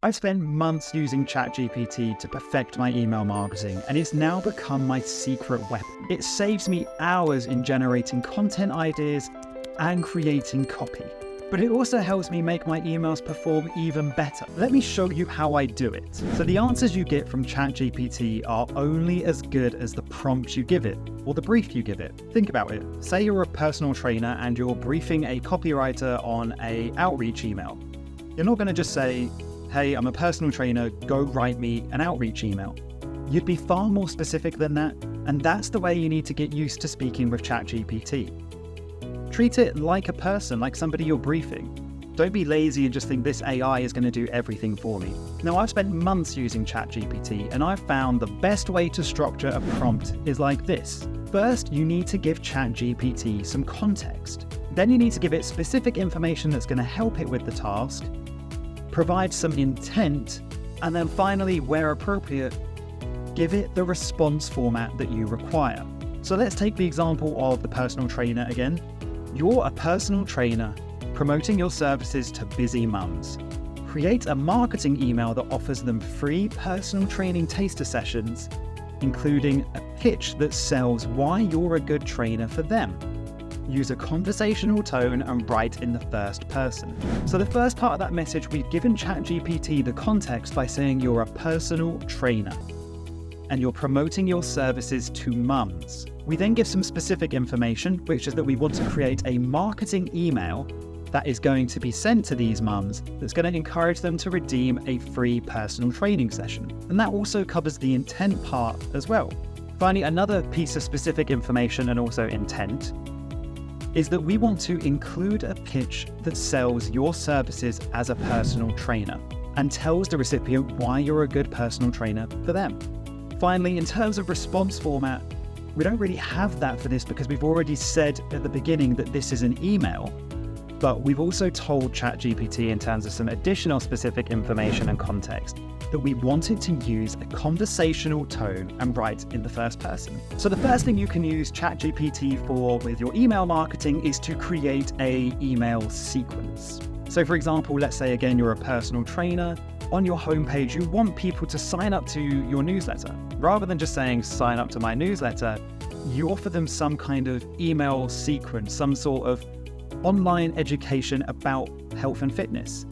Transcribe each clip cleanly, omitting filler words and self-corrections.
I've spent months using ChatGPT to perfect my email marketing, and it's now become my secret weapon. It saves me hours in generating content ideas and creating copy. But it also helps me make my emails perform even better. Let me show you how I do it. So the answers you get from ChatGPT are only as good as the prompt you give it, or the brief you give it. Think about it. Say you're a personal trainer and you're briefing a copywriter on an outreach email. You're not going to just say, "Hey, I'm a personal trainer, go write me an outreach email." You'd be far more specific than that, and that's the way you need to get used to speaking with ChatGPT. Treat it like a person, like somebody you're briefing. Don't be lazy and just think this AI is going to do everything for me. Now, I've spent months using ChatGPT, and I've found the best way to structure a prompt is like this. First, you need to give ChatGPT some context. Then you need to give it specific information that's going to help it with the task, provide some intent, and then finally, where appropriate, give it the response format that you require. So let's take the example of the personal trainer again. You're a personal trainer promoting your services to busy mums. Create a marketing email that offers them free personal training taster sessions, including a pitch that sells why you're a good trainer for them. Use a conversational tone and write in the first person. So the first part of that message, we've given ChatGPT the context by saying you're a personal trainer and you're promoting your services to mums. We then give some specific information, which is that we want to create a marketing email that is going to be sent to these mums that's going to encourage them to redeem a free personal training session. And that also covers the intent part as well. Finally, another piece of specific information and also intent is that we want to include a pitch that sells your services as a personal trainer and tells the recipient why you're a good personal trainer for them. Finally, in terms of response format, we don't really have that for this because we've already said at the beginning that this is an email, but we've also told ChatGPT in terms of some additional specific information and context that we wanted to use a conversational tone and write in the first person. So the first thing you can use ChatGPT for with your email marketing is to create an email sequence. So for example, let's say again, you're a personal trainer. On your homepage, you want people to sign up to your newsletter. Rather than just saying, sign up to my newsletter, you offer them some kind of email sequence, some sort of online education about health and fitness.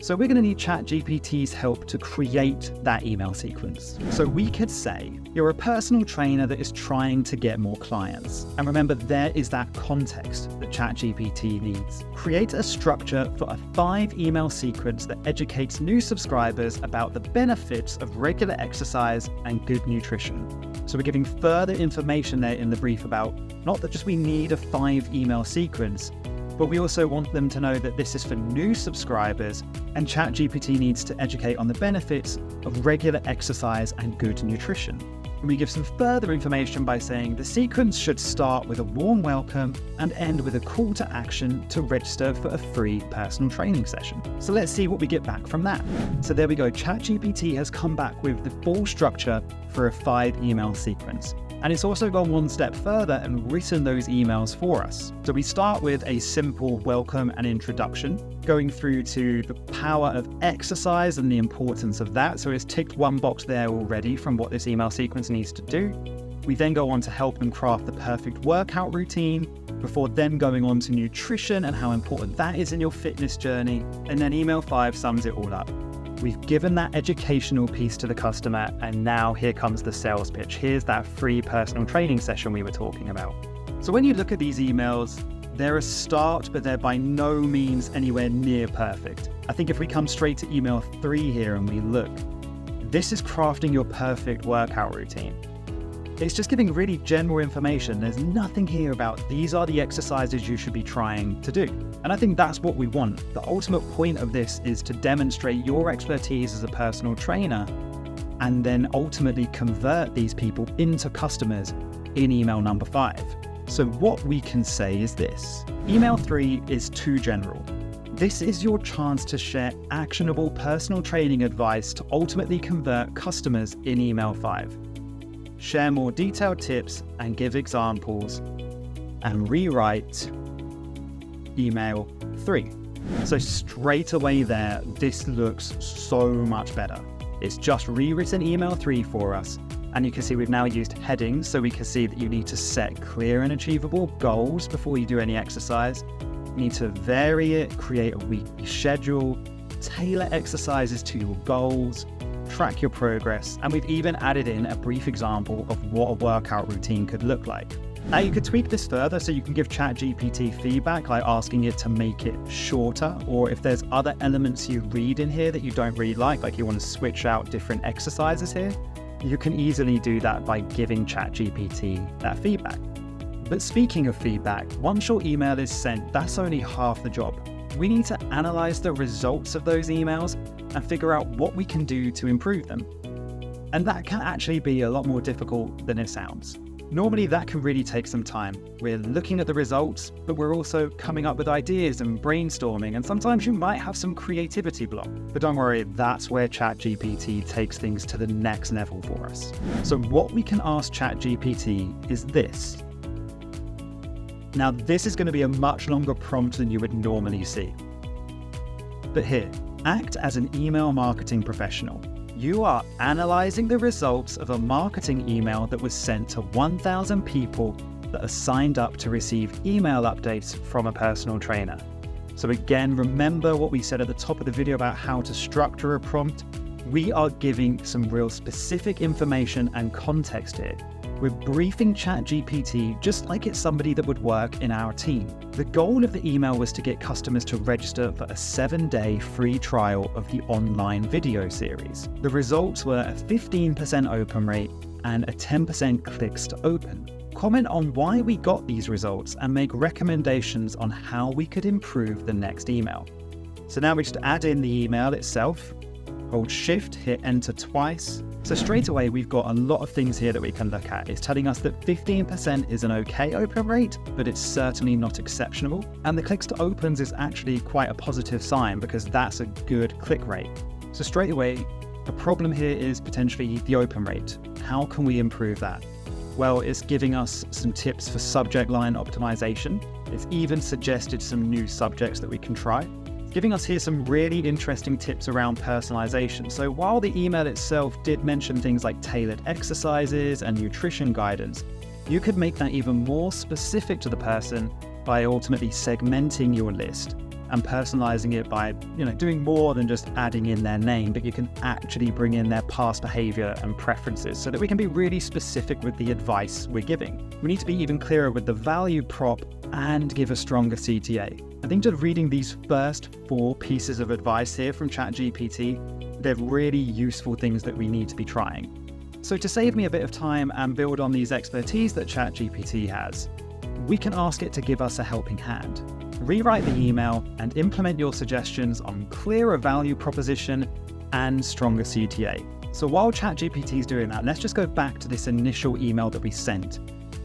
So we're going to need ChatGPT's help to create that email sequence. So we could say, you're a personal trainer that is trying to get more clients. And remember, there is that context that ChatGPT needs. Create a structure for a 5-email sequence that educates new subscribers about the benefits of regular exercise and good nutrition. So we're giving further information there in the brief about not that just we need a 5-email sequence, but we also want them to know that this is for new subscribers, and ChatGPT needs to educate on the benefits of regular exercise and good nutrition. And we give some further information by saying the sequence should start with a warm welcome and end with a call to action to register for a free personal training session. So let's see what we get back from that. So there we go. ChatGPT has come back with the full structure for a 5-email sequence. And it's also gone one step further and written those emails for us. So we start with a simple welcome and introduction, going through to the power of exercise and the importance of that. So it's ticked one box there already from what this email sequence needs to do. We then go on to help them craft the perfect workout routine, before then going on to nutrition and how important that is in your fitness journey. And then email 5 sums it all up. We've given that educational piece to the customer, and now here comes the sales pitch. Here's that free personal training session we were talking about. So when you look at these emails, they're a start, but they're by no means anywhere near perfect. I think if we come straight to email 3 here and we look, this is crafting your perfect workout routine. It's just giving really general information. There's nothing here about these are the exercises you should be trying to do. And I think that's what we want. The ultimate point of this is to demonstrate your expertise as a personal trainer and then ultimately convert these people into customers in email number 5. So what we can say is this. Email 3 is too general. This is your chance to share actionable personal training advice to ultimately convert customers in email 5. Share more detailed tips and give examples, and rewrite email 3. So straight away there, this looks so much better. It's just rewritten email 3 for us. And you can see we've now used headings, so we can see that you need to set clear and achievable goals before you do any exercise. You need to vary it, create a weekly schedule, tailor exercises to your goals, track your progress, and we've even added in a brief example of what a workout routine could look like. Now you could tweak this further, so you can give ChatGPT feedback by asking it to make it shorter, or if there's other elements you read in here that you don't really like you want to switch out different exercises here, you can easily do that by giving ChatGPT that feedback. But speaking of feedback, once your email is sent, that's only half the job. We need to analyze the results of those emails and figure out what we can do to improve them. And that can actually be a lot more difficult than it sounds. Normally that can really take some time. We're looking at the results, but we're also coming up with ideas and brainstorming, and sometimes you might have some creativity block. But don't worry, that's where ChatGPT takes things to the next level for us. So what we can ask ChatGPT is this. Now this is going to be a much longer prompt than you would normally see. But here, act as an email marketing professional. You are analyzing the results of a marketing email that was sent to 1,000 people that are signed up to receive email updates from a personal trainer. So again, remember what we said at the top of the video about how to structure a prompt. We are giving some real specific information and context here. We're briefing ChatGPT just like it's somebody that would work in our team. The goal of the email was to get customers to register for a 7-day free trial of the online video series. The results were a 15% open rate and a 10% clicks to open. Comment on why we got these results and make recommendations on how we could improve the next email. So now we just add in the email itself, hold Shift, hit Enter twice. So straight away, we've got a lot of things here that we can look at. It's telling us that 15% is an okay open rate, but it's certainly not exceptional. And the clicks to opens is actually quite a positive sign because that's a good click rate. So straight away, the problem here is potentially the open rate. How can we improve that? Well, it's giving us some tips for subject line optimization. It's even suggested some new subjects that we can try, giving us here some really interesting tips around personalization. So while the email itself did mention things like tailored exercises and nutrition guidance, you could make that even more specific to the person by ultimately segmenting your list and personalizing it by, doing more than just adding in their name, but you can actually bring in their past behavior and preferences so that we can be really specific with the advice we're giving. We need to be even clearer with the value prop and give a stronger CTA. I think just reading these first 4 pieces of advice here from ChatGPT, they're really useful things that we need to be trying. So to save me a bit of time and build on these expertise that ChatGPT has, we can ask it to give us a helping hand. Rewrite the email and implement your suggestions on clearer value proposition and stronger CTA. So while ChatGPT is doing that, let's just go back to this initial email that we sent.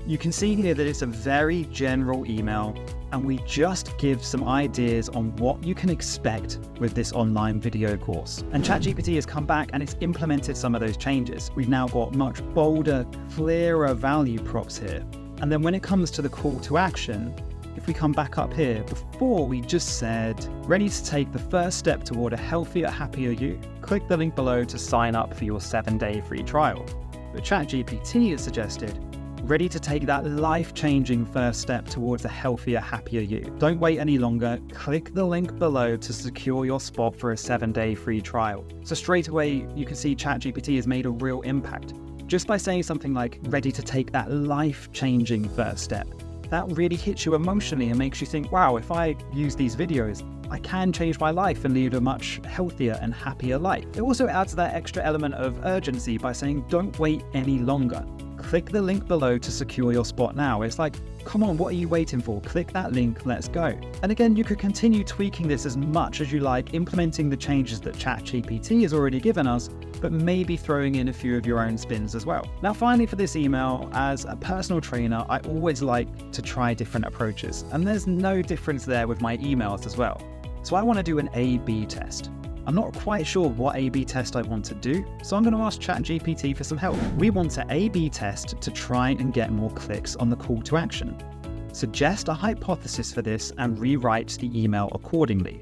You can see here that it's a very general email, and we just give some ideas on what you can expect with this online video course. And ChatGPT has come back and it's implemented some of those changes. We've now got much bolder, clearer value props here. And then when it comes to the call to action, if we come back up here, before we just said, ready to take the first step toward a healthier, happier you, click the link below to sign up for your 7-day free trial. But ChatGPT has suggested, ready to take that life-changing first step towards a healthier, happier you. Don't wait any longer. Click the link below to secure your spot for a 7-day free trial. So straight away, you can see ChatGPT has made a real impact. Just by saying something like, ready to take that life-changing first step. That really hits you emotionally and makes you think, wow, if I use these videos, I can change my life and lead a much healthier and happier life. It also adds that extra element of urgency by saying, don't wait any longer. Click the link below to secure your spot now. It's like, come on, what are you waiting for? Click that link, let's go. And again, you could continue tweaking this as much as you like, implementing the changes that ChatGPT has already given us, but maybe throwing in a few of your own spins as well. Now, finally for this email, as a personal trainer, I always like to try different approaches, and there's no difference there with my emails as well. So I want to do an A/B test. I'm not quite sure what A/B test I want to do, so I'm going to ask ChatGPT for some help. We want to A/B test to try and get more clicks on the call to action. suggest a hypothesis for this and rewrite the email accordingly.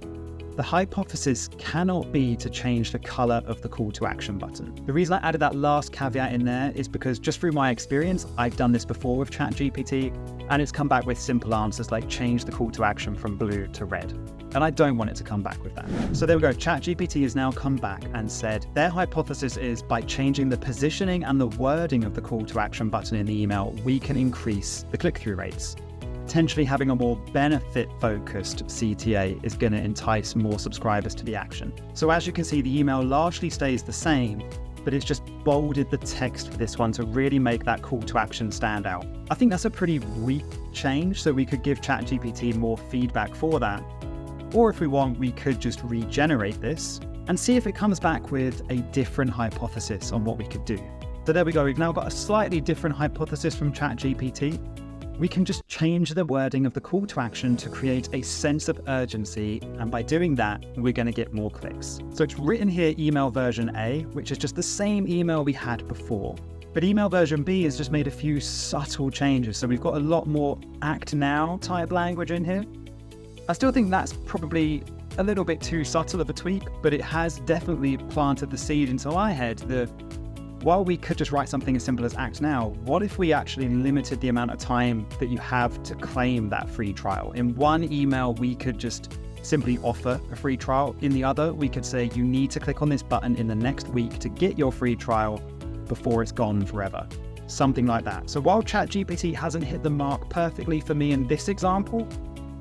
The hypothesis cannot be to change the color of the call to action button. The reason I added that last caveat in there is because just through my experience, I've done this before with ChatGPT, and it's come back with simple answers like change the call to action from blue to red. And I don't want it to come back with that. So there we go. ChatGPT has now come back and said their hypothesis is by changing the positioning and the wording of the call to action button in the email, we can increase the click-through rates. Potentially having a more benefit-focused CTA is going to entice more subscribers to the action. So as you can see, the email largely stays the same, but it's just bolded the text for this one to really make that call to action stand out. I think that's a pretty weak change, so we could give ChatGPT more feedback for that. Or if we want, we could just regenerate this and see if it comes back with a different hypothesis on what we could do. So there we go. We've now got a slightly different hypothesis from ChatGPT. We can just change the wording of the call to action to create a sense of urgency, and by doing that, we're going to get more clicks. So it's written here email version A, which is just the same email we had before. But email version B has just made a few subtle changes, so we've got a lot more act now type language in here. I still think that's probably a little bit too subtle of a tweak, but it has definitely planted the seed into my head that while we could just write something as simple as act now, what if we actually limited the amount of time that you have to claim that free trial? In one email, we could just simply offer a free trial. In the other, we could say you need to click on this button in the next week to get your free trial before it's gone forever. Something like that. So while ChatGPT hasn't hit the mark perfectly for me in this example,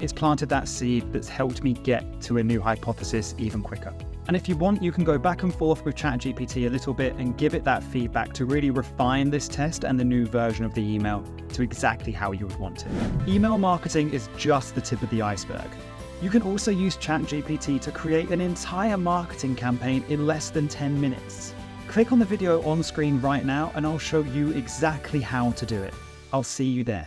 it's planted that seed that's helped me get to a new hypothesis even quicker. And if you want, you can go back and forth with ChatGPT a little bit and give it that feedback to really refine this test and the new version of the email to exactly how you would want it. Email marketing is just the tip of the iceberg. You can also use ChatGPT to create an entire marketing campaign in less than 10 minutes. Click on the video on screen right now and I'll show you exactly how to do it. I'll see you there.